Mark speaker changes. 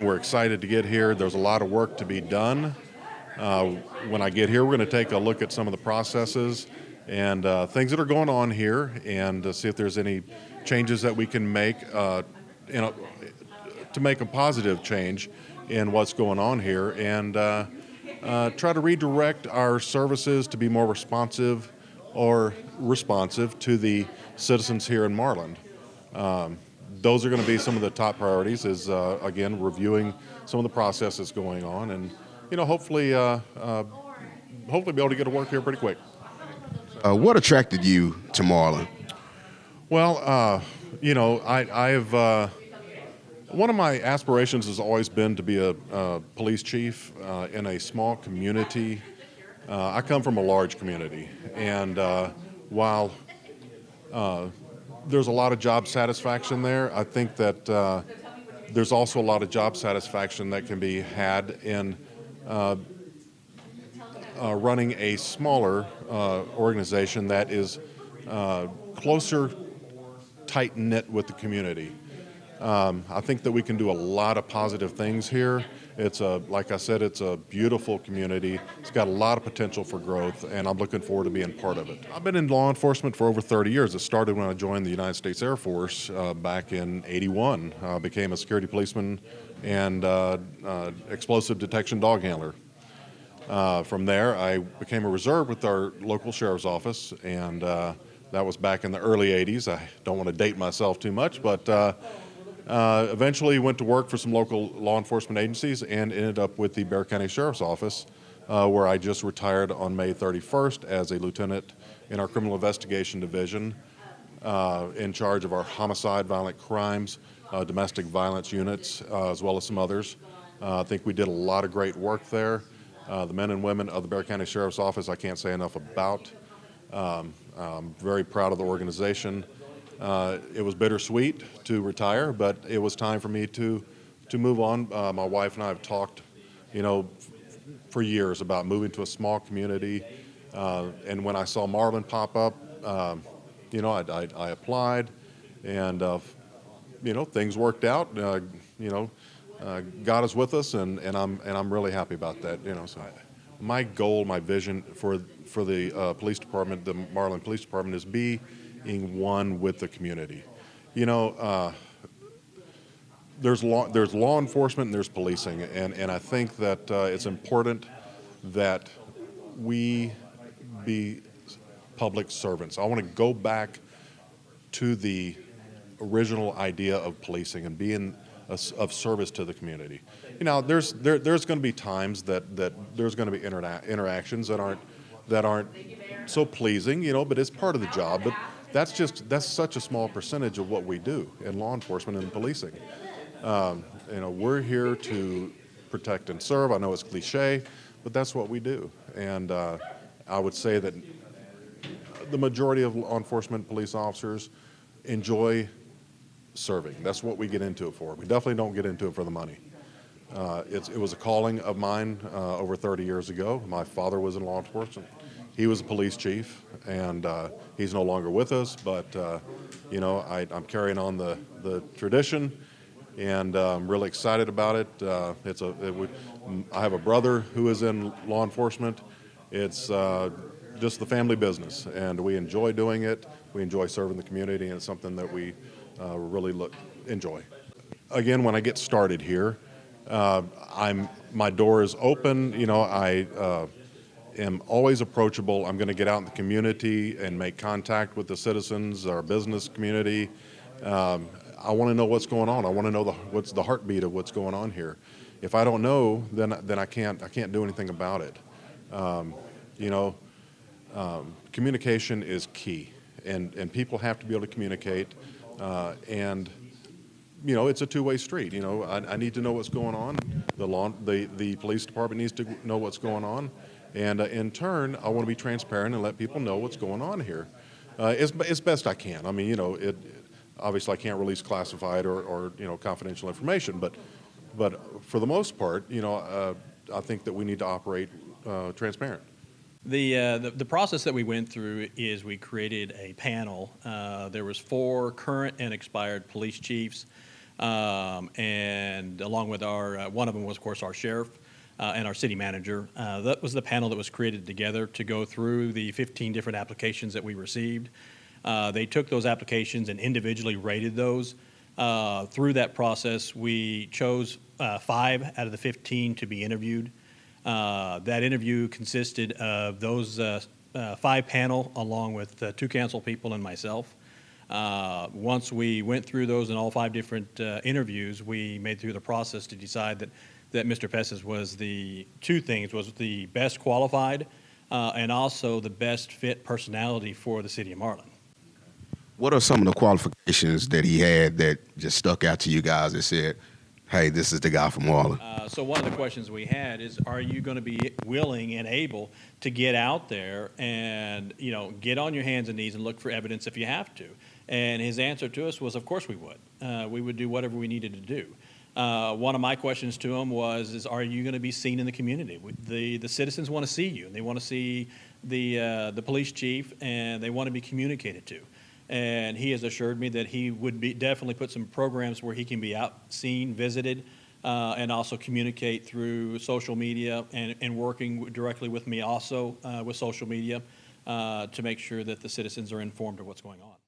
Speaker 1: We're excited to get here. There's a lot of work to be done. When I get here, we're going to take a look at some of the processes and things that are going on here, and see if there's any changes that we can make to make a positive change in what's going on here, and try to redirect our services to be more responsive to the citizens here in Marlin. Those are going to be some of the top priorities. Is again reviewing some of the processes going on, and hopefully be able to get to work here pretty quick.
Speaker 2: What attracted you to Marlin?
Speaker 1: Well, I've one of my aspirations has always been to be a police chief in a small community. I come from a large community, and while there's a lot of job satisfaction there, I think that there's also a lot of job satisfaction that can be had in running a smaller organization that is closer, tight-knit with the community. I think that we can do a lot of positive things here. Like I said, it's a beautiful community. It's got a lot of potential for growth, and I'm looking forward to being part of it. I've been in law enforcement for over 30 years. It started when I joined the United States Air Force back in '81. I became a security policeman and explosive detection dog handler. From there, I became a reserve with our local sheriff's office, and that was back in the early '80s. I don't want to date myself too much, but eventually went to work for some local law enforcement agencies and ended up with the Bexar County Sheriff's Office, where I just retired on May 31st as a lieutenant in our Criminal Investigation Division, in charge of our homicide, violent crimes, domestic violence units, as well as some others. I think we did a lot of great work there. The men and women of the Bexar County Sheriff's Office I can't say enough about. I'm very proud of the organization. It was bittersweet to retire, but it was time for me to move on. My wife and I have talked, for years about moving to a small community. And when I saw Marlin pop up, I applied, and things worked out. God is with us, and I'm really happy about that. So my goal, my vision for the police department, the Marlin Police Department, is being one with the community. There's law enforcement and there's policing, and I think that it's important that we be public servants. I want to go back to the original idea of policing and being of service to the community. There's going to be times that there's going to be interactions that aren't so pleasing, but it's part of the job. But that's such a small percentage of what we do in law enforcement and policing. We're here to protect and serve. I know it's cliche, but that's what we do. And I would say that the majority of law enforcement police officers enjoy serving. That's what we get into it for. We definitely don't get into it for the money. It was a calling of mine over 30 years ago. My father was in law enforcement. He was a police chief, and he's no longer with us, but I'm carrying on the tradition, and I'm really excited about it. I have a brother who is in law enforcement. It's just the family business, and we enjoy doing it. We enjoy serving the community, and it's something that we really enjoy. Again, when I get started here, my door is open. I am always approachable. I'm going to get out in the community and make contact with the citizens, our business community. I want to know what's going on. I want to know what's the heartbeat of what's going on here. If I don't know, then I can't do anything about it. Communication is key, and people have to be able to communicate. And it's a two-way street. I need to know what's going on. The police department needs to know what's going on, and in turn, I want to be transparent and let people know what's going on here, as best I can. Obviously I can't release classified or confidential information, but for the most part, I think that we need to operate transparent.
Speaker 3: The process that we went through is we created a panel. There was 4 current and expired police chiefs. And along with our, one of them was, of course, our sheriff and our city manager. That was the panel that was created together to go through the 15 different applications that we received. They took those applications and individually rated those. Through that process, we chose 5 out of the 15 to be interviewed. That interview consisted of those 5 panel along with 2 council people and myself. Once we went through those in all 5 different interviews, we made through the process to decide that Mr. Pesces was the 2 things, was the best qualified and also the best fit personality for the city of Marlin.
Speaker 2: What are some of the qualifications that he had that just stuck out to you guys that said, hey, this is the guy from Marlin?
Speaker 3: So one of the questions we had is, are you going to be willing and able to get out there and, you know, get on your hands and knees and look for evidence if you have to? And his answer to us was, of course we would. We would do whatever we needed to do. One of my questions to him was, are you going to be seen in the community? The citizens want to see you, and they want to see the police chief, and they want to be communicated to. And he has assured me that he would definitely put some programs where he can be out, seen, visited, and also communicate through social media and working directly with me also with social media to make sure that the citizens are informed of what's going on.